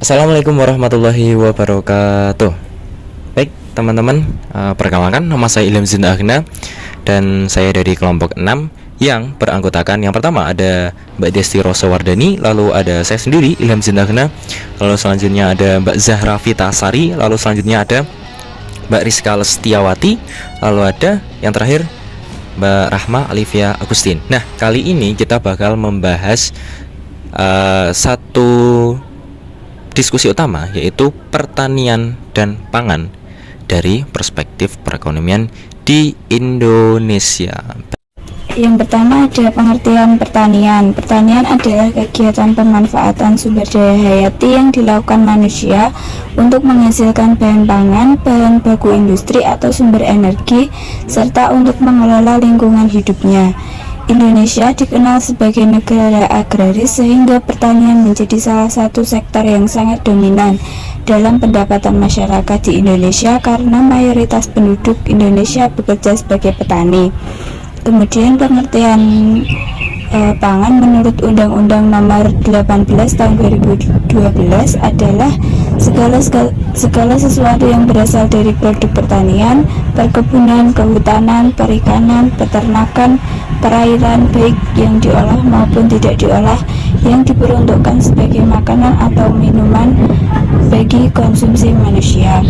Assalamualaikum warahmatullahi wabarakatuh. Baik teman-teman, perkenalkan nama saya Ilham Zinta Agna dan saya dari kelompok 6 yang beranggotakan yang pertama ada Mbak Desti Rosawardani, lalu ada saya sendiri Ilham Zinta Agna, lalu selanjutnya ada Mbak Zahra Vitasari, lalu selanjutnya ada Mbak Rizka Lestiawati, lalu ada yang terakhir Mbak Rahma Alivia Agustin. Nah, kali ini kita bakal membahas satu diskusi utama, yaitu pertanian dan pangan dari perspektif perekonomian di Indonesia. Yang pertama ada pengertian pertanian. Pertanian adalah kegiatan pemanfaatan sumber daya hayati yang dilakukan manusia untuk menghasilkan bahan pangan, bahan baku industri atau sumber energi, serta untuk mengelola lingkungan hidupnya. Indonesia dikenal sebagai negara agraris sehingga pertanian menjadi salah satu sektor yang sangat dominan dalam pendapatan masyarakat di Indonesia karena mayoritas penduduk Indonesia bekerja sebagai petani. Kemudian pengertian pangan menurut Undang-Undang Nomor 18 Tahun 2012 adalah segala sesuatu yang berasal dari produk pertanian, perkebunan, kehutanan, perikanan, peternakan, perairan, baik yang diolah maupun tidak diolah, yang diperuntukkan sebagai makanan atau minuman bagi konsumsi manusia.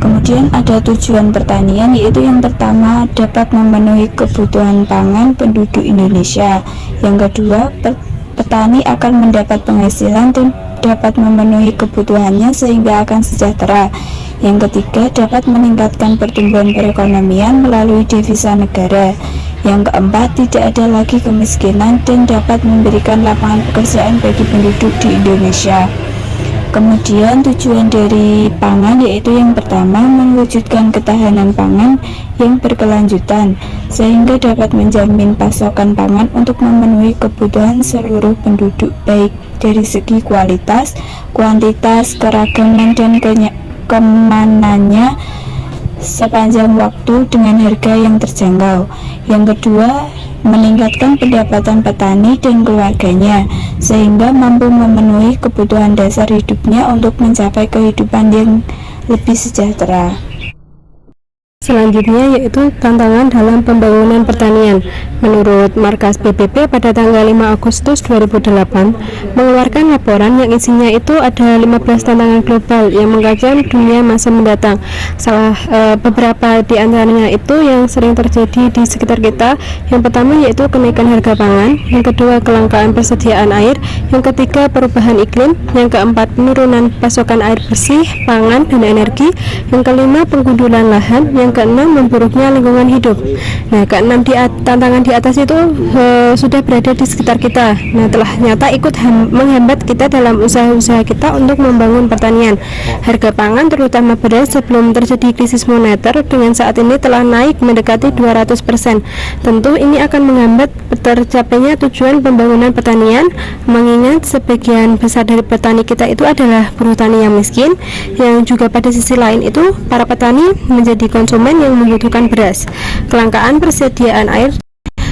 Kemudian ada tujuan pertanian, yaitu yang pertama dapat memenuhi kebutuhan pangan penduduk Indonesia. Yang kedua, petani akan mendapat penghasilan dan dapat memenuhi kebutuhannya sehingga akan sejahtera. Yang ketiga, dapat meningkatkan pertumbuhan perekonomian melalui devisa negara. Yang keempat, tidak ada lagi kemiskinan dan dapat memberikan lapangan pekerjaan bagi penduduk di Indonesia. Kemudian tujuan dari pangan yaitu yang pertama mewujudkan ketahanan pangan yang berkelanjutan sehingga dapat menjamin pasokan pangan untuk memenuhi kebutuhan seluruh penduduk baik dari segi kualitas, kuantitas, keragaman dan keamanannya sepanjang waktu dengan harga yang terjangkau. Yang kedua, meningkatkan pendapatan petani dan keluarganya sehingga mampu memenuhi kebutuhan dasar hidupnya untuk mencapai kehidupan yang lebih sejahtera. Selanjutnya yaitu tantangan dalam pembangunan pertanian. Menurut Markas PBB pada tanggal 5 Agustus 2008 mengeluarkan laporan yang isinya itu ada 15 tantangan global yang mengancam dunia masa mendatang. Beberapa di antaranya itu yang sering terjadi di sekitar kita. Yang pertama yaitu kenaikan harga pangan, yang kedua kelangkaan persediaan air, yang ketiga perubahan iklim, yang keempat penurunan pasokan air bersih, pangan dan energi, yang kelima penggundulan lahan, yang keenam memburuknya lingkungan hidup. Nah, keenam tantangan di atas itu sudah berada di sekitar kita. Nah, telah nyata ikut menghambat kita dalam usaha-usaha kita untuk membangun pertanian. Harga pangan terutama beras sebelum terjadi krisis moneter dengan saat ini telah naik mendekati 200%. Tentu ini akan menghambat tercapainya tujuan pembangunan pertanian, mengingat sebagian besar dari petani kita itu adalah buruh tani yang miskin, yang juga pada sisi lain itu para petani menjadi konsumen yang membutuhkan beras. Kelangkaan persediaan air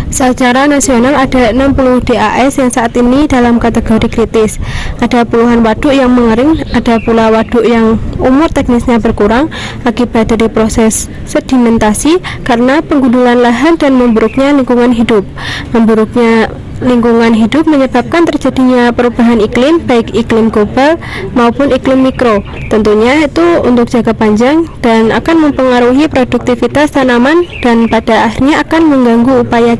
secara nasional ada 60 DAS yang saat ini dalam kategori kritis. Ada puluhan waduk yang mengering, ada pula waduk yang umur teknisnya berkurang akibat dari proses sedimentasi karena penggundulan lahan dan memburuknya lingkungan hidup. Memburuknya lingkungan hidup menyebabkan terjadinya perubahan iklim, baik iklim global maupun iklim mikro. Tentunya itu untuk jangka panjang dan akan mempengaruhi produktivitas tanaman dan pada akhirnya akan mengganggu upaya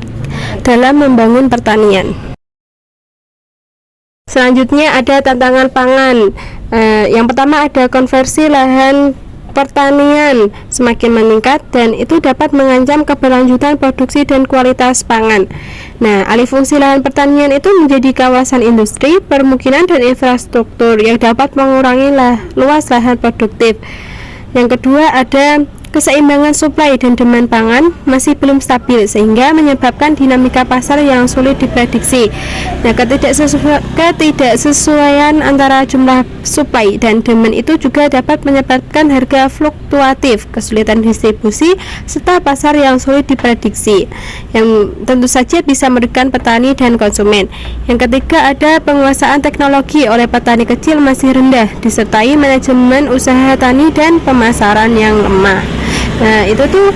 dalam membangun pertanian. Selanjutnya ada tantangan pangan. Yang pertama ada konversi lahan pertanian semakin meningkat dan itu dapat mengancam keberlanjutan produksi dan kualitas pangan. Nah, alih fungsi lahan pertanian itu menjadi kawasan industri, permukiman dan infrastruktur yang dapat mengurangi luas lahan produktif. Yang kedua ada keseimbangan suplai dan demand pangan masih belum stabil sehingga menyebabkan dinamika pasar yang sulit diprediksi. Nah, ketidaksesuaian antara jumlah suplai dan demand itu juga dapat menyebabkan harga fluktuatif, kesulitan distribusi, serta pasar yang sulit diprediksi, yang tentu saja bisa merugikan petani dan konsumen. Yang ketiga, ada penguasaan teknologi oleh petani kecil masih rendah, disertai manajemen usaha tani dan pemasaran yang lemah. Nah, itu tuh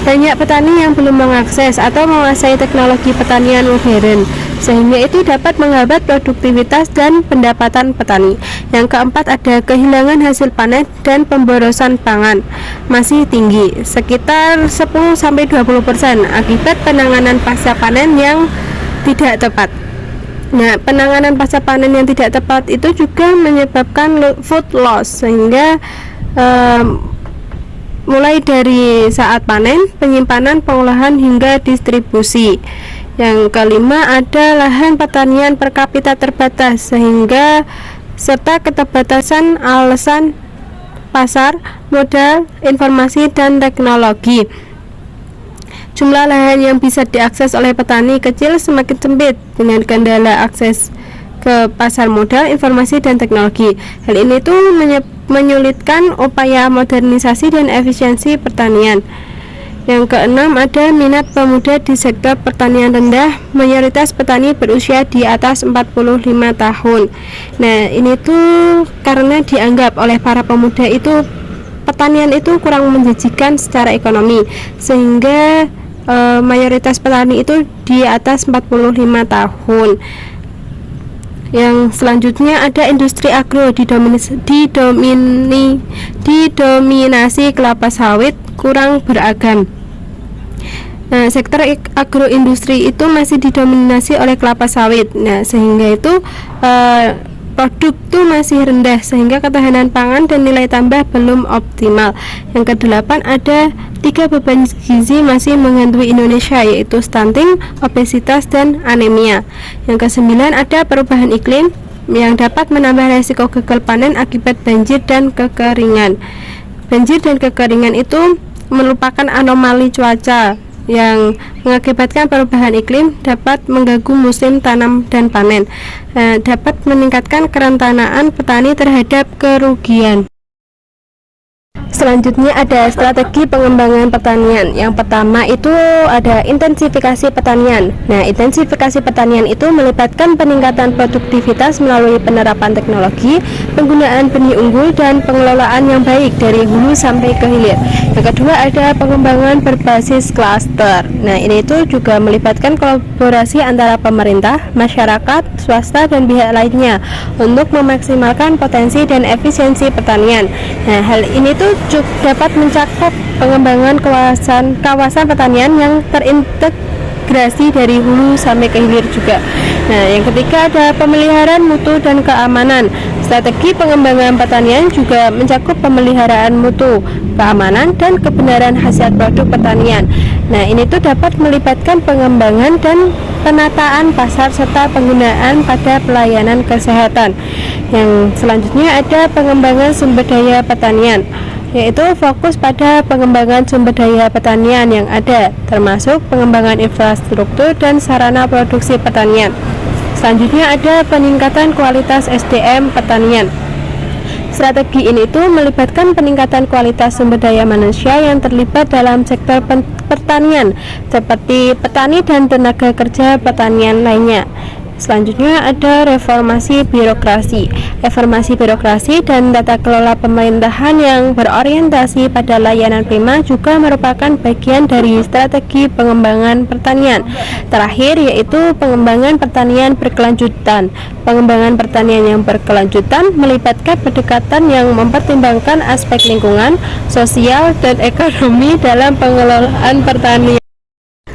banyak petani yang belum mengakses atau menguasai teknologi pertanian modern, sehingga itu dapat menghambat produktivitas dan pendapatan petani. Yang keempat, ada kehilangan hasil panen dan pemborosan pangan masih tinggi, sekitar 10-20% akibat penanganan pasca panen yang tidak tepat. Nah, penanganan pasca panen yang tidak tepat itu juga menyebabkan food loss, sehingga mulai dari saat panen, penyimpanan, pengolahan hingga distribusi. Yang kelima, ada lahan pertanian per kapita terbatas sehingga serta keterbatasan alasan pasar, modal, informasi dan teknologi. Jumlah lahan yang bisa diakses oleh petani kecil semakin sempit dengan kendala akses ke pasar modal, informasi dan teknologi. Hal ini tuh menyulitkan upaya modernisasi dan efisiensi pertanian. Yang keenam, ada minat pemuda di sektor pertanian rendah, mayoritas petani berusia di atas 45 tahun. Nah, ini tuh karena dianggap oleh para pemuda itu pertanian itu kurang menjanjikan secara ekonomi, sehingga mayoritas petani itu di atas 45 tahun. Yang selanjutnya ada industri agro didominasi kelapa sawit kurang beragam. Nah, sektor agroindustri itu masih didominasi oleh kelapa sawit. Nah, sehingga itu produk itu masih rendah sehingga ketahanan pangan dan nilai tambah belum optimal. Yang kedelapan, ada 3 beban gizi masih menghantui Indonesia, yaitu stunting, obesitas, dan anemia. Yang kesembilan, ada perubahan iklim yang dapat menambah resiko gagal panen akibat banjir dan kekeringan. Banjir dan kekeringan itu merupakan anomali cuaca yang mengakibatkan perubahan iklim, dapat mengganggu musim tanam dan panen, dapat meningkatkan kerentanaan petani terhadap kerugian. Selanjutnya ada strategi pengembangan pertanian. Yang pertama itu ada intensifikasi pertanian. Nah, intensifikasi pertanian itu melibatkan peningkatan produktivitas melalui penerapan teknologi, penggunaan benih unggul, dan pengelolaan yang baik dari hulu sampai ke hilir. Yang kedua, ada pengembangan berbasis klaster. Nah, ini itu juga melibatkan kolaborasi antara pemerintah, masyarakat, swasta, dan pihak lainnya untuk memaksimalkan potensi dan efisiensi pertanian. Nah, hal ini tuh dapat mencakup pengembangan kawasan pertanian yang terintegrasi dari hulu sampai ke hilir juga. Nah, yang ketiga ada pemeliharaan mutu dan keamanan. Strategi pengembangan pertanian juga mencakup pemeliharaan mutu, keamanan, dan kebenaran hasil produk pertanian. Nah, ini tuh dapat melibatkan pengembangan dan penataan pasar serta penggunaan pada pelayanan kesehatan. Yang selanjutnya ada pengembangan sumber daya pertanian, yaitu fokus pada pengembangan sumber daya pertanian yang ada, termasuk pengembangan infrastruktur dan sarana produksi pertanian. Selanjutnya ada peningkatan kualitas SDM pertanian. Strategi ini tuh melibatkan peningkatan kualitas sumber daya manusia yang terlibat dalam sektor pertanian, seperti petani dan tenaga kerja pertanian lainnya. Selanjutnya ada reformasi birokrasi. Reformasi birokrasi dan tata kelola pemerintahan yang berorientasi pada layanan prima juga merupakan bagian dari strategi pengembangan pertanian. Terakhir yaitu pengembangan pertanian berkelanjutan. Pengembangan pertanian yang berkelanjutan melibatkan pendekatan yang mempertimbangkan aspek lingkungan, sosial, dan ekonomi dalam pengelolaan pertanian.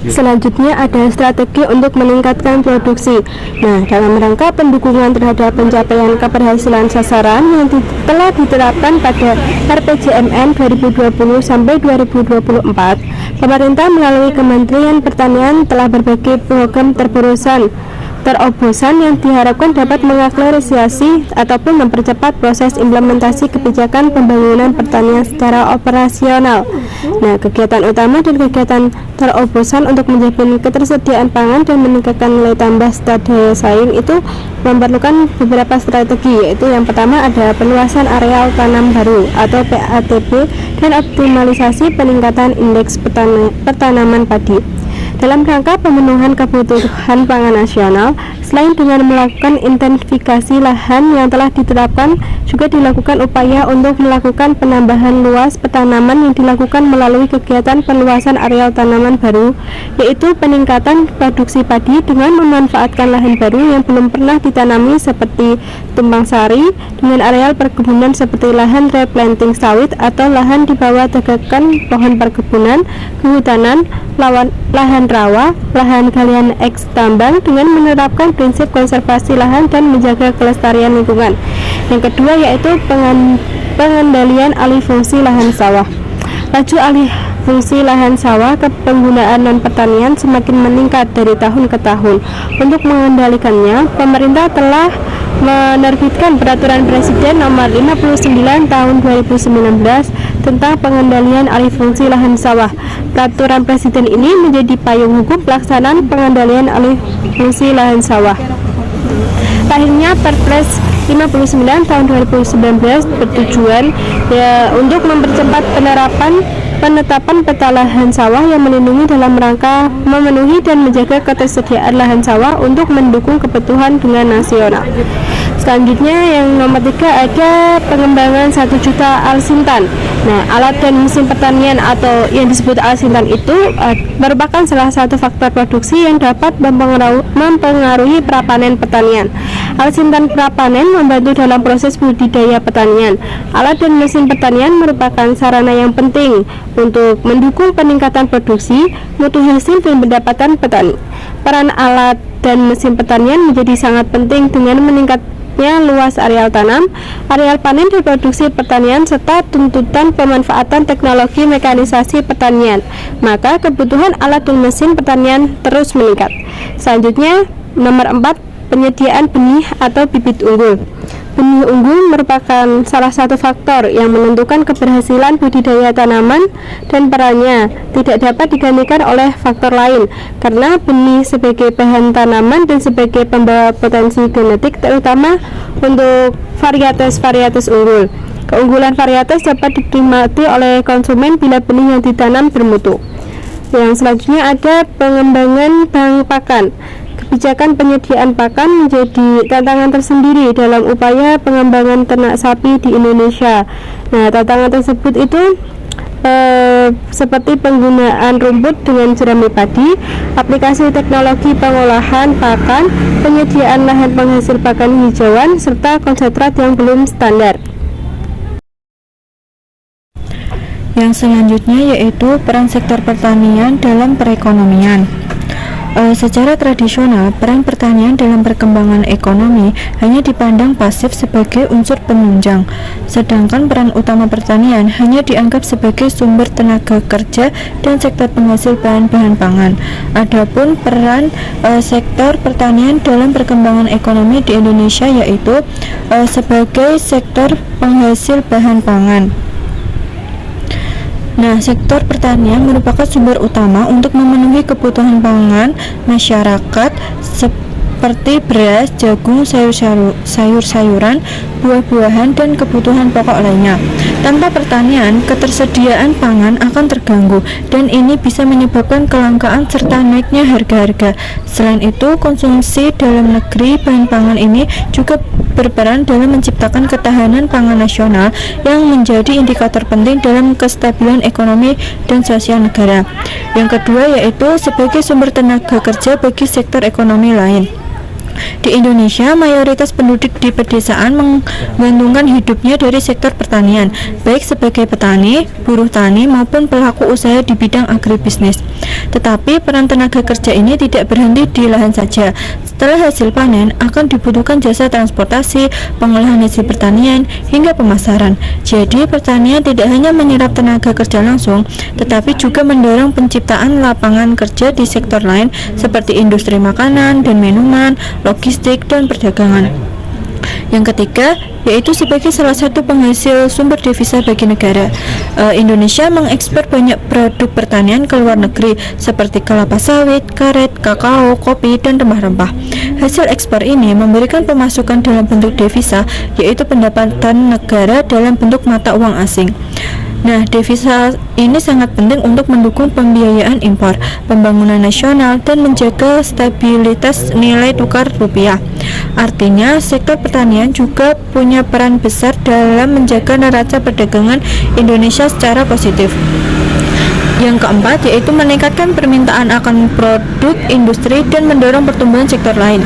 Selanjutnya ada strategi untuk meningkatkan produksi. Nah, dalam rangka pendukungan terhadap pencapaian keberhasilan sasaran yang telah diterapkan pada RPJMN 2020 sampai 2024, pemerintah melalui Kementerian Pertanian telah berbagai program terobosan Terobosan yang diharapkan dapat mengakselerasi ataupun mempercepat proses implementasi kebijakan pembangunan pertanian secara operasional. Nah, kegiatan utama dan kegiatan terobosan untuk menjamin ketersediaan pangan dan meningkatkan nilai tambah daya saing itu memerlukan beberapa strategi, yaitu yang pertama ada peluasan areal tanam baru atau PATB dan optimalisasi peningkatan indeks pertanaman padi. Dalam rangka pemenuhan kebutuhan pangan nasional, selain dengan melakukan intensifikasi lahan yang telah ditetapkan, juga dilakukan upaya untuk melakukan penambahan luas petanaman yang dilakukan melalui kegiatan peluasan areal tanaman baru, yaitu peningkatan produksi padi dengan memanfaatkan lahan baru yang belum pernah ditanami seperti tumpang sari, dengan areal perkebunan seperti lahan replanting sawit atau lahan di bawah tegakan pohon perkebunan, kehutanan, lahan rawa, lahan galian eks tambang dengan menerapkan prinsip konservasi lahan dan menjaga kelestarian lingkungan. Yang kedua yaitu pengendalian alih fungsi lahan sawah. Laju alih fungsi lahan sawah ke penggunaan non pertanian semakin meningkat dari tahun ke tahun. Untuk mengendalikannya, pemerintah telah menerbitkan Peraturan Presiden Nomor 59 Tahun 2019 tentang pengendalian alih fungsi lahan sawah. Peraturan Presiden ini menjadi payung hukum pelaksanaan pengendalian alih fungsi lahan sawah. Lahirnya Perpres 59 tahun 2019 bertujuan untuk mempercepat penetapan peta lahan sawah yang melindungi dalam rangka memenuhi dan menjaga ketersediaan lahan sawah untuk mendukung kebutuhan dengan nasional. Selanjutnya yang nomor 3 ada pengembangan 1 juta alsintan. Nah, alat dan mesin pertanian atau yang disebut alsintan itu merupakan salah satu faktor produksi yang dapat mempengaruhi prapanen pertanian. Alsintan prapanen membantu dalam proses budidaya pertanian. Alat dan mesin pertanian merupakan sarana yang penting untuk mendukung peningkatan produksi, mutu hasil dan pendapatan petani. Peran alat dan mesin pertanian menjadi sangat penting dengan meningkatnya luas areal tanam, areal panen dan produksi pertanian serta tuntutan pemanfaatan teknologi mekanisasi pertanian. Maka kebutuhan alat dan mesin pertanian terus meningkat. Selanjutnya nomor 4, penyediaan benih atau bibit unggul. Benih unggul merupakan salah satu faktor yang menentukan keberhasilan budidaya tanaman dan perannya tidak dapat digantikan oleh faktor lain karena benih sebagai bahan tanaman dan sebagai pembawa potensi genetik terutama untuk varietas unggul. Keunggulan varietas dapat dinikmati oleh konsumen bila benih yang ditanam bermutu. Yang selanjutnya ada pengembangan bank pakan. Kebijakan penyediaan pakan menjadi tantangan tersendiri dalam upaya pengembangan ternak sapi di Indonesia. Nah, tantangan tersebut itu seperti penggunaan rumput dengan jerami padi, aplikasi teknologi pengolahan pakan, penyediaan lahan penghasil pakan hijauan, serta konsentrat yang belum standar. Yang selanjutnya yaitu peran sektor pertanian dalam perekonomian. Secara tradisional, peran pertanian dalam perkembangan ekonomi hanya dipandang pasif sebagai unsur penunjang, sedangkan peran utama pertanian hanya dianggap sebagai sumber tenaga kerja dan sektor penghasil bahan-bahan pangan. Adapun peran sektor pertanian dalam perkembangan ekonomi di Indonesia yaitu sebagai sektor penghasil bahan pangan. Nah, sektor pertanian merupakan sumber utama untuk memenuhi kebutuhan pangan masyarakat seperti beras, jagung, sayur-sayuran, buah-buahan, dan kebutuhan pokok lainnya. Tanpa pertanian, ketersediaan pangan akan terganggu dan ini bisa menyebabkan kelangkaan serta naiknya harga-harga. Selain itu, konsumsi dalam negeri bahan pangan ini juga berperan dalam menciptakan ketahanan pangan nasional yang menjadi indikator penting dalam kestabilan ekonomi dan sosial negara. Yang kedua yaitu sebagai sumber tenaga kerja bagi sektor ekonomi lain. Di Indonesia, mayoritas penduduk di pedesaan menggantungkan hidupnya dari sektor pertanian, baik sebagai petani, buruh tani, maupun pelaku usaha di bidang agribisnis. Tetapi peran tenaga kerja ini tidak berhenti di lahan saja. Setelah hasil panen, akan dibutuhkan jasa transportasi, pengolahan hasil pertanian, hingga pemasaran. Jadi, pertanian tidak hanya menyerap tenaga kerja langsung, tetapi juga mendorong penciptaan lapangan kerja di sektor lain seperti industri makanan dan minuman, logistik, dan perdagangan. Yang ketiga, yaitu sebagai salah satu penghasil sumber devisa bagi negara. Indonesia mengekspor banyak produk pertanian ke luar negeri seperti kelapa sawit, karet, kakao, kopi, dan rempah-rempah. Hasil ekspor ini memberikan pemasukan dalam bentuk devisa, yaitu pendapatan negara dalam bentuk mata uang asing. Nah, devisa ini sangat penting untuk mendukung pembiayaan impor, pembangunan nasional, dan menjaga stabilitas nilai tukar rupiah. Artinya, sektor pertanian juga punya peran besar dalam menjaga neraca perdagangan Indonesia secara positif. Yang keempat, yaitu meningkatkan permintaan akan produk industri dan mendorong pertumbuhan sektor lain.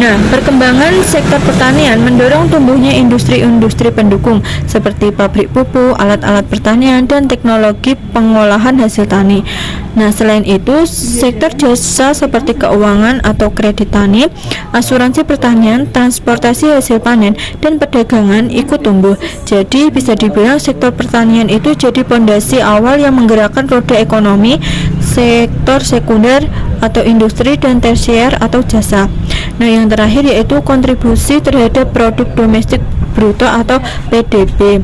Nah, perkembangan sektor pertanian mendorong tumbuhnya industri-industri pendukung seperti pabrik pupuk, alat-alat pertanian, dan teknologi pengolahan hasil tani. Nah, selain itu, sektor jasa seperti keuangan atau kredit tani, asuransi pertanian, transportasi hasil panen, dan perdagangan ikut tumbuh. Jadi, bisa dibilang sektor pertanian itu jadi pondasi awal yang menggerakkan roda ekonomi, sektor sekunder atau industri, dan tersier atau jasa. Nah, yang terakhir yaitu kontribusi terhadap produk domestik bruto atau PDB.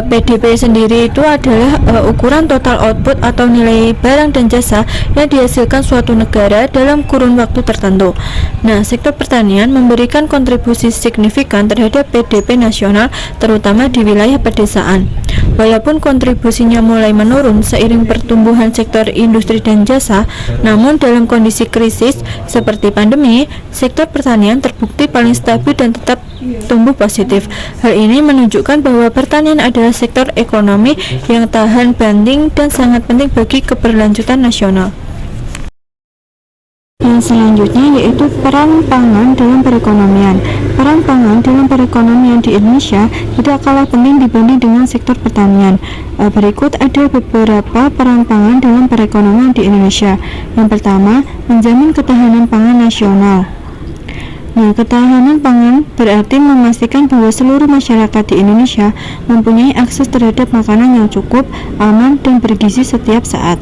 PDB sendiri itu adalah ukuran total output atau nilai barang dan jasa yang dihasilkan suatu negara dalam kurun waktu tertentu. Nah, sektor pertanian memberikan kontribusi signifikan terhadap PDB nasional, terutama di wilayah pedesaan. Walaupun kontribusinya mulai menurun seiring pertumbuhan sektor industri dan jasa, namun dalam kondisi krisis seperti pandemi, sektor pertanian terbukti paling stabil dan tetap tumbuh positif. Hal ini menunjukkan bahwa pertanian adalah sektor ekonomi yang tahan banting dan sangat penting bagi keberlanjutan nasional. Yang selanjutnya yaitu peran pangan dalam perekonomian. Peran pangan dalam perekonomian di Indonesia tidak kalah penting dibanding dengan sektor pertanian. Berikut ada beberapa peran pangan dalam perekonomian di Indonesia. Yang pertama, menjamin ketahanan pangan nasional. Nah, ketahanan pangan berarti memastikan bahwa seluruh masyarakat di Indonesia mempunyai akses terhadap makanan yang cukup, aman, dan bergizi setiap saat.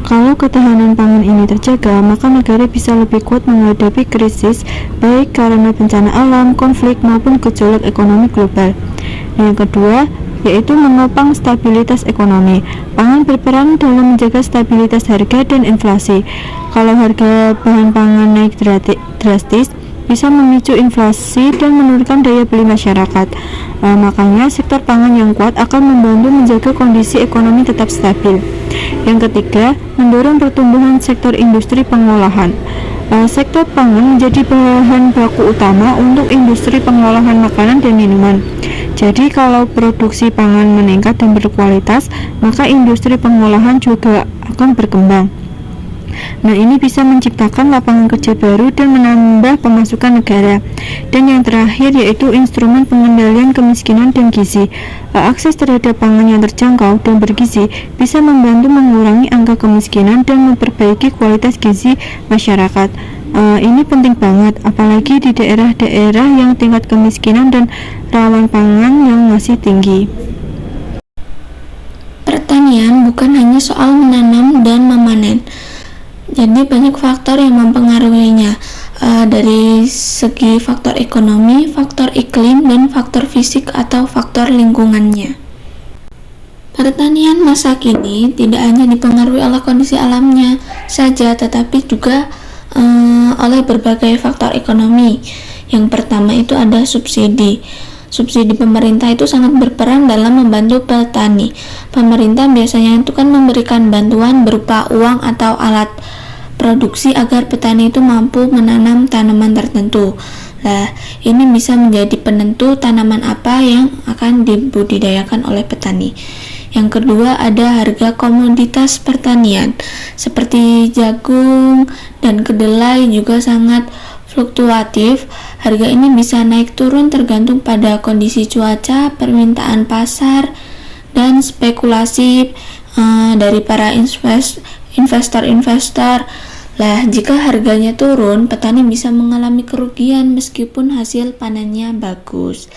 Kalau ketahanan pangan ini terjaga, maka negara bisa lebih kuat menghadapi krisis, baik karena bencana alam, konflik, maupun gejolak ekonomi global. Yang kedua, yaitu menopang stabilitas ekonomi. Pangan berperan dalam menjaga stabilitas harga dan inflasi. Kalau harga bahan pangan naik drastis, bisa memicu inflasi dan menurunkan daya beli masyarakat. Makanya sektor pangan yang kuat akan membantu menjaga kondisi ekonomi tetap stabil. Yang ketiga, mendorong pertumbuhan sektor industri pengolahan. Sektor pangan menjadi bahan baku utama untuk industri pengolahan makanan dan minuman. Jadi kalau produksi pangan meningkat dan berkualitas, maka industri pengolahan juga akan berkembang. Nah, ini bisa menciptakan lapangan kerja baru dan menambah pemasukan negara. Dan yang terakhir yaitu instrumen pengendalian kemiskinan dan gizi. Akses terhadap pangan yang terjangkau dan bergizi bisa membantu mengurangi angka kemiskinan dan memperbaiki kualitas gizi masyarakat. Ini penting banget, apalagi di daerah-daerah yang tingkat kemiskinan dan rawan pangan yang masih tinggi. Pertanian bukan hanya soal menanam dan memanen. Jadi banyak faktor yang mempengaruhinya, dari segi faktor ekonomi, faktor iklim, dan faktor fisik atau faktor lingkungannya. Pertanian masa kini tidak hanya dipengaruhi oleh kondisi alamnya saja, tetapi juga oleh berbagai faktor ekonomi. Yang pertama itu ada subsidi. Subsidi pemerintah itu sangat berperan dalam membantu petani. Pemerintah biasanya itu kan memberikan bantuan berupa uang atau alat produksi agar petani itu mampu menanam tanaman tertentu. Nah, ini bisa menjadi penentu tanaman apa yang akan dibudidayakan oleh petani. Yang kedua ada harga komoditas pertanian seperti jagung dan kedelai juga sangat fluktuatif. Harga ini bisa naik turun tergantung pada kondisi cuaca, permintaan pasar, dan spekulasi dari para investor-investor. Lah, jika harganya turun, petani bisa mengalami kerugian meskipun hasil panennya bagus.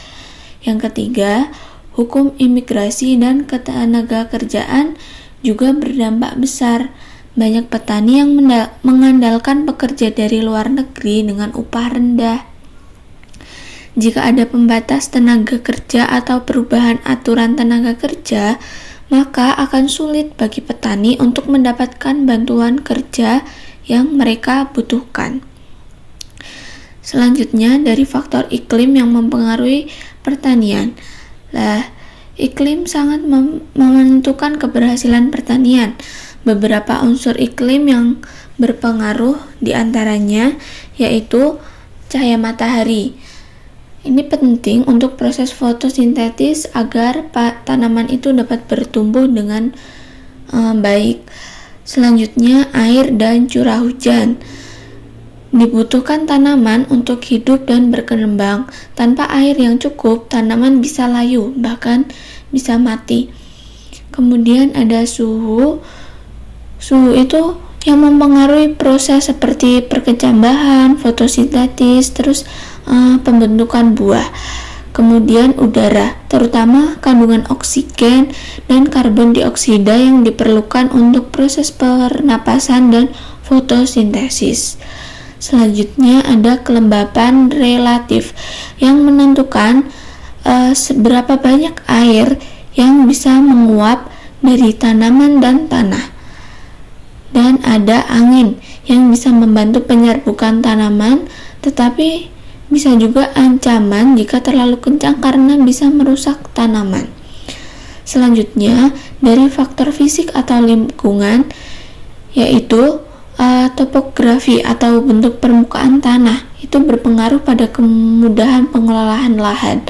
Yang ketiga, hukum imigrasi dan ketenaga kerjaan juga berdampak besar. Banyak petani yang mengandalkan pekerja dari luar negeri dengan upah rendah. Jika ada pembatas tenaga kerja atau perubahan aturan tenaga kerja, maka akan sulit bagi petani untuk mendapatkan bantuan kerja yang mereka butuhkan. Selanjutnya, dari faktor iklim yang mempengaruhi pertanian. Lah, iklim sangat menentukan keberhasilan pertanian. Beberapa unsur iklim yang berpengaruh diantaranya yaitu cahaya matahari. Ini penting untuk proses fotosintesis agar tanaman itu dapat bertumbuh dengan baik. Selanjutnya, air dan curah hujan. Dibutuhkan tanaman untuk hidup dan berkembang. Tanpa air yang cukup, tanaman bisa layu, bahkan bisa mati. Kemudian ada suhu. Suhu itu yang mempengaruhi proses seperti perkecambahan, fotosintesis, terus pembentukan buah. Kemudian udara, terutama kandungan oksigen dan karbon dioksida yang diperlukan untuk proses pernapasan dan fotosintesis. Selanjutnya ada kelembapan relatif yang menentukan seberapa banyak air yang bisa menguap dari tanaman dan tanah. Dan ada angin yang bisa membantu penyerbukan tanaman, tetapi bisa juga ancaman jika terlalu kencang karena bisa merusak tanaman. Selanjutnya, dari faktor fisik atau lingkungan, yaitu topografi atau bentuk permukaan tanah, itu berpengaruh pada kemudahan pengelolaan lahan.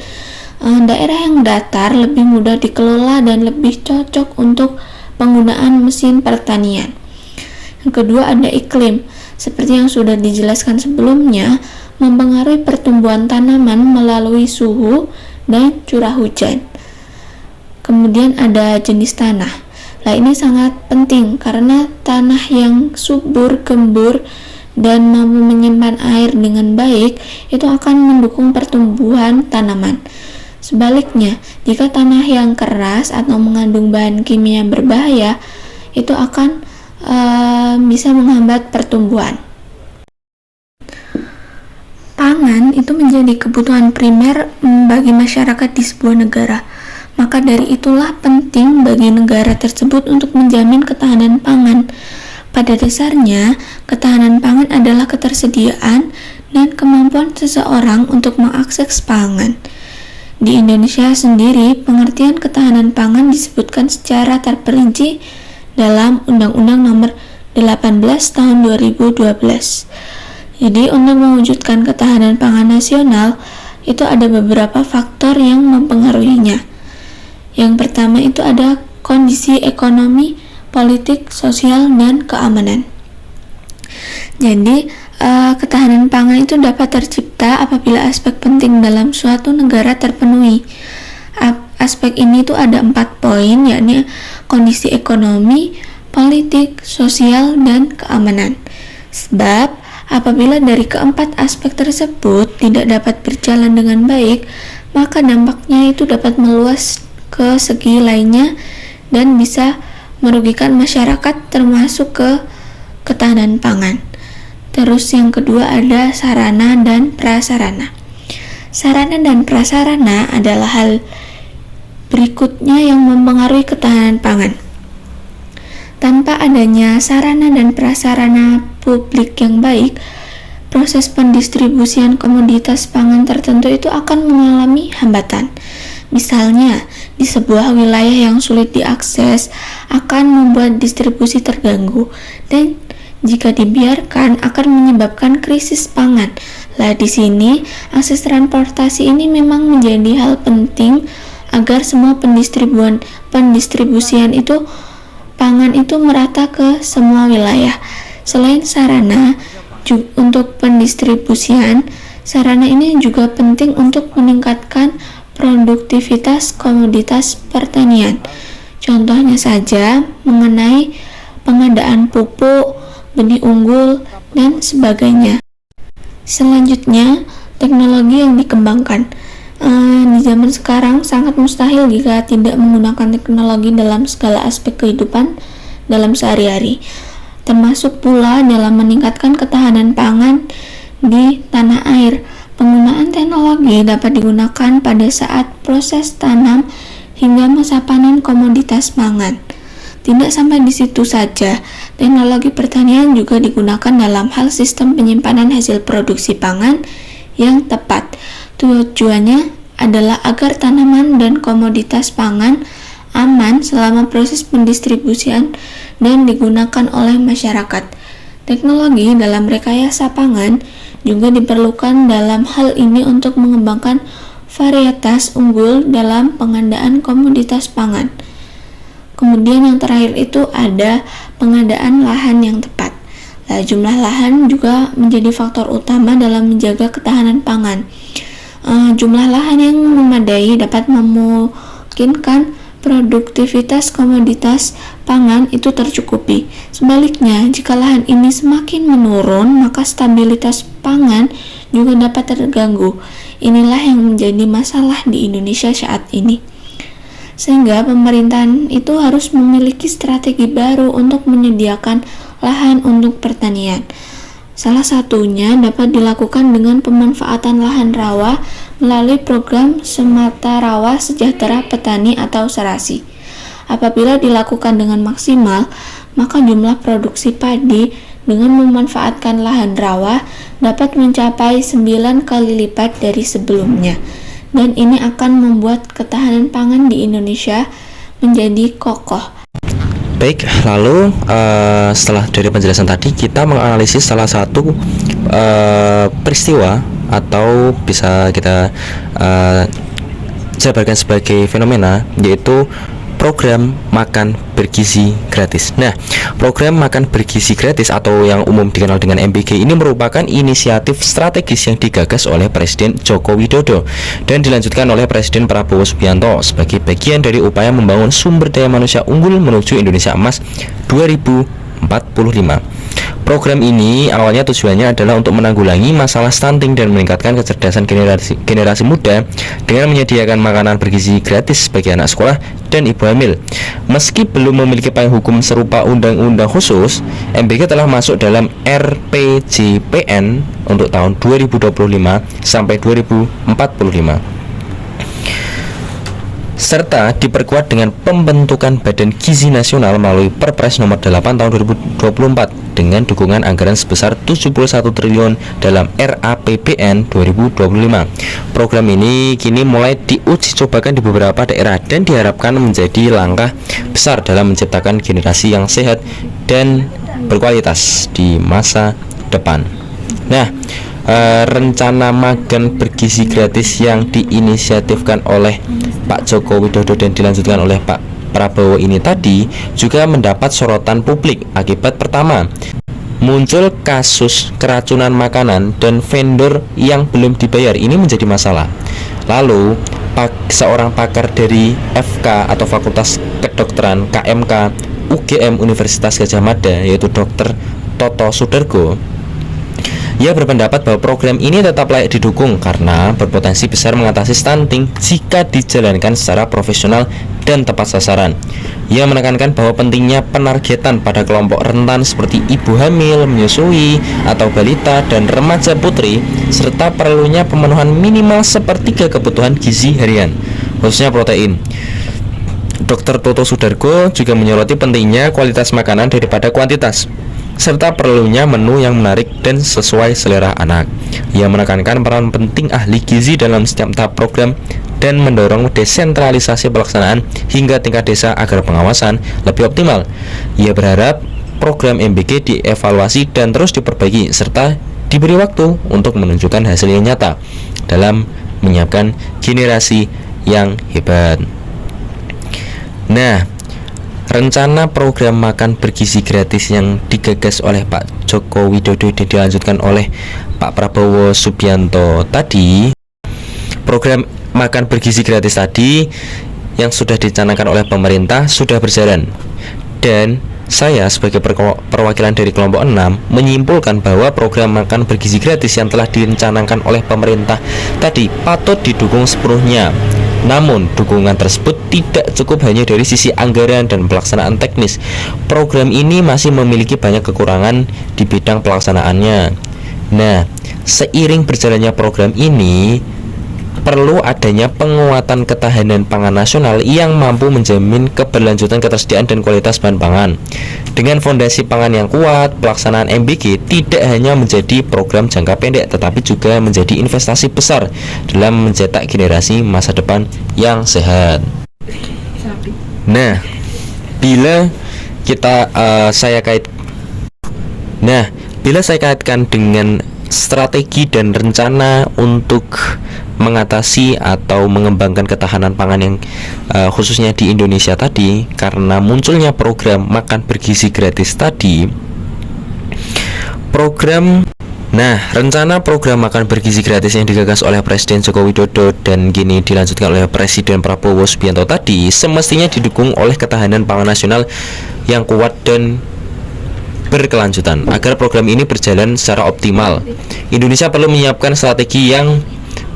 Daerah yang datar lebih mudah dikelola dan lebih cocok untuk penggunaan mesin pertanian. Yang kedua ada iklim. Seperti yang sudah dijelaskan sebelumnya, mempengaruhi pertumbuhan tanaman melalui suhu dan curah hujan. Kemudian ada jenis tanah. Nah, ini sangat penting karena tanah yang subur, gembur, dan mampu menyimpan air dengan baik itu akan mendukung pertumbuhan tanaman. Sebaliknya, jika tanah yang keras atau mengandung bahan kimia berbahaya, itu akan bisa menghambat pertumbuhan. Pangan itu menjadi kebutuhan primer bagi masyarakat di sebuah negara. Maka dari itulah penting bagi negara tersebut untuk menjamin ketahanan pangan. Pada dasarnya, ketahanan pangan adalah ketersediaan dan kemampuan seseorang untuk mengakses pangan. Di Indonesia sendiri, pengertian ketahanan pangan disebutkan secara terperinci dalam Undang-Undang Nomor 18 Tahun 2012. Jadi untuk mewujudkan ketahanan pangan nasional itu ada beberapa faktor yang mempengaruhinya. Yang pertama itu ada kondisi ekonomi, politik, sosial, dan keamanan. Jadi ketahanan pangan itu dapat tercipta apabila aspek penting dalam suatu negara terpenuhi. Aspek ini itu ada 4 poin, yakni kondisi ekonomi, politik, sosial, dan keamanan. Sebab apabila dari keempat aspek tersebut tidak dapat berjalan dengan baik, maka dampaknya itu dapat meluas ke segi lainnya dan bisa merugikan masyarakat termasuk ke ketahanan pangan. Terus yang kedua ada sarana dan prasarana. Sarana dan prasarana adalah hal berikutnya yang mempengaruhi ketahanan pangan. Tanpa adanya sarana dan prasarana publik yang baik, proses pendistribusian komoditas pangan tertentu itu akan mengalami hambatan. Misalnya, di sebuah wilayah yang sulit diakses akan membuat distribusi terganggu dan jika dibiarkan akan menyebabkan krisis pangan. Lah di sini akses transportasi ini memang menjadi hal penting agar semua pendistribusian pangan itu merata ke semua wilayah. Selain sarana, Untuk pendistribusian, sarana ini juga penting untuk meningkatkan produktivitas komoditas pertanian. Contohnya saja mengenai pengadaan pupuk, benih unggul, dan sebagainya. Selanjutnya, teknologi yang dikembangkan. Di zaman sekarang sangat mustahil jika tidak menggunakan teknologi dalam segala aspek kehidupan dalam sehari-hari, termasuk pula dalam meningkatkan ketahanan pangan di tanah air. Penggunaan teknologi dapat digunakan pada saat proses tanam hingga masa panen komoditas pangan. Tidak sampai di situ saja, teknologi pertanian juga digunakan dalam hal sistem penyimpanan hasil produksi pangan yang tepat. Tujuannya adalah agar tanaman dan komoditas pangan aman selama proses pendistribusian dan digunakan oleh masyarakat. Teknologi dalam rekayasa pangan juga diperlukan dalam hal ini untuk mengembangkan varietas unggul dalam pengadaan komoditas pangan. Kemudian yang terakhir itu ada pengadaan lahan yang tepat. Jumlah lahan juga menjadi faktor utama dalam menjaga ketahanan pangan. Jumlah lahan yang memadai dapat memungkinkan produktivitas komoditas pangan itu tercukupi. Sebaliknya, jika lahan ini semakin menurun, maka stabilitas pangan juga dapat terganggu. Inilah yang menjadi masalah di Indonesia saat ini. Sehingga pemerintahan itu harus memiliki strategi baru untuk menyediakan lahan untuk pertanian. Salah satunya dapat dilakukan dengan pemanfaatan lahan rawa melalui program Semata Rawa Sejahtera Petani atau Serasi. Apabila dilakukan dengan maksimal, maka jumlah produksi padi dengan memanfaatkan lahan rawa dapat mencapai 9 kali lipat dari sebelumnya. Dan ini akan membuat ketahanan pangan di Indonesia menjadi kokoh. Baik, lalu setelah dari penjelasan tadi, kita menganalisis salah satu peristiwa atau bisa kita jabarkan sebagai fenomena, yaitu program makan bergizi gratis. Nah, program makan bergizi gratis atau yang umum dikenal dengan MBG ini merupakan inisiatif strategis yang digagas oleh Presiden Joko Widodo dan dilanjutkan oleh Presiden Prabowo Subianto sebagai bagian dari upaya membangun sumber daya manusia unggul menuju Indonesia Emas 2045. Program ini awalnya tujuannya adalah untuk menanggulangi masalah stunting dan meningkatkan kecerdasan generasi muda dengan menyediakan makanan bergizi gratis bagi anak sekolah dan ibu hamil. Meski belum memiliki payung hukum serupa undang-undang khusus, MBG telah masuk dalam RPJPN untuk tahun 2025 sampai 2045. Serta diperkuat dengan pembentukan Badan Gizi Nasional melalui Perpres nomor 8 tahun 2024 dengan dukungan anggaran sebesar 71 triliun dalam RAPBN 2025. Program ini kini mulai diuji cobakan di beberapa daerah dan diharapkan menjadi langkah besar dalam menciptakan generasi yang sehat dan berkualitas di masa depan. Nah, rencana makan bergizi gratis yang diinisiatifkan oleh Pak Joko Widodo dan dilanjutkan oleh Pak Prabowo ini tadi juga mendapat sorotan publik akibat pertama, muncul kasus keracunan makanan dan vendor yang belum dibayar. Ini menjadi masalah. Lalu seorang pakar dari FK atau Fakultas Kedokteran KMK UGM Universitas Gadjah Mada, yaitu Dr. Toto Sudargo, ia berpendapat bahwa program ini tetap layak didukung karena berpotensi besar mengatasi stunting jika dijalankan secara profesional dan tepat sasaran. Ia menekankan bahwa pentingnya penargetan pada kelompok rentan seperti ibu hamil, menyusui, atau balita dan remaja putri, serta perlunya pemenuhan minimal sepertiga kebutuhan gizi harian, khususnya protein. Dr. Toto Sudargo juga menyoroti pentingnya kualitas makanan daripada kuantitas, serta perlunya menu yang menarik dan sesuai selera anak. Ia menekankan peran penting ahli gizi dalam setiap tahap program dan mendorong desentralisasi pelaksanaan hingga tingkat desa agar pengawasan lebih optimal. Ia berharap program MBG dievaluasi dan terus diperbaiki serta diberi waktu untuk menunjukkan hasil yang nyata dalam menyiapkan generasi yang hebat. Nah, rencana program makan bergizi gratis yang digagas oleh Pak Joko Widodo dan dilanjutkan oleh Pak Prabowo Subianto tadi, program makan bergizi gratis tadi yang sudah dicanangkan oleh pemerintah sudah berjalan. Dan saya sebagai perwakilan dari kelompok 6 menyimpulkan bahwa program makan bergizi gratis yang telah direncanakan oleh pemerintah tadi patut didukung sepenuhnya. Namun, dukungan tersebut tidak cukup hanya dari sisi anggaran dan pelaksanaan teknis. Program ini masih memiliki banyak kekurangan di bidang pelaksanaannya. Nah, seiring berjalannya program ini, perlu adanya penguatan ketahanan pangan nasional yang mampu menjamin keberlanjutan ketersediaan dan kualitas bahan pangan. Dengan fondasi pangan yang kuat, pelaksanaan MBG tidak hanya menjadi program jangka pendek, tetapi juga menjadi investasi besar dalam mencetak generasi masa depan yang sehat. Nah, bila saya kaitkan dengan strategi dan rencana untuk mengatasi atau mengembangkan ketahanan pangan yang khususnya di Indonesia tadi, karena munculnya program makan bergizi gratis tadi, rencana program makan bergizi gratis yang digagas oleh Presiden Joko Widodo dan kini dilanjutkan oleh Presiden Prabowo Subianto tadi semestinya didukung oleh ketahanan pangan nasional yang kuat dan berkelanjutan. Agar program ini berjalan secara optimal, Indonesia perlu menyiapkan strategi yang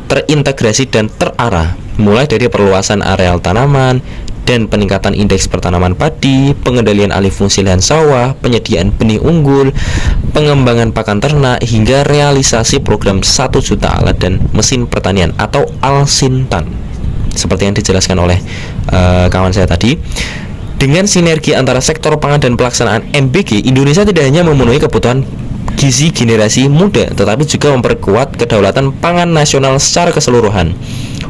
terintegrasi dan terarah, mulai dari perluasan areal tanaman dan peningkatan indeks pertanaman padi, pengendalian alih fungsi lahan sawah, penyediaan benih unggul, pengembangan pakan ternak, hingga realisasi program 1 juta alat dan mesin pertanian atau Alsintan, seperti yang dijelaskan oleh kawan saya tadi. Dengan sinergi antara sektor pangan dan pelaksanaan MBG, Indonesia tidak hanya memenuhi kebutuhan gizi generasi muda, tetapi juga memperkuat kedaulatan pangan nasional secara keseluruhan.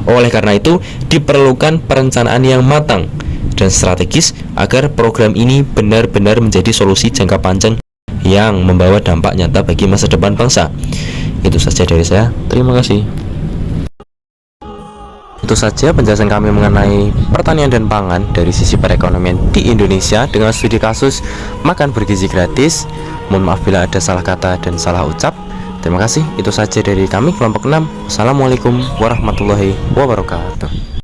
Oleh karena itu, diperlukan perencanaan yang matang dan strategis agar program ini benar-benar menjadi solusi jangka panjang yang membawa dampak nyata bagi masa depan bangsa. Itu saja dari saya. Terima kasih. Itu saja penjelasan kami mengenai pertanian dan pangan dari sisi perekonomian di Indonesia dengan studi kasus makan bergizi gratis. Mohon maaf bila ada salah kata dan salah ucap. Terima kasih. Itu saja dari kami kelompok 6. Wassalamualaikum warahmatullahi wabarakatuh.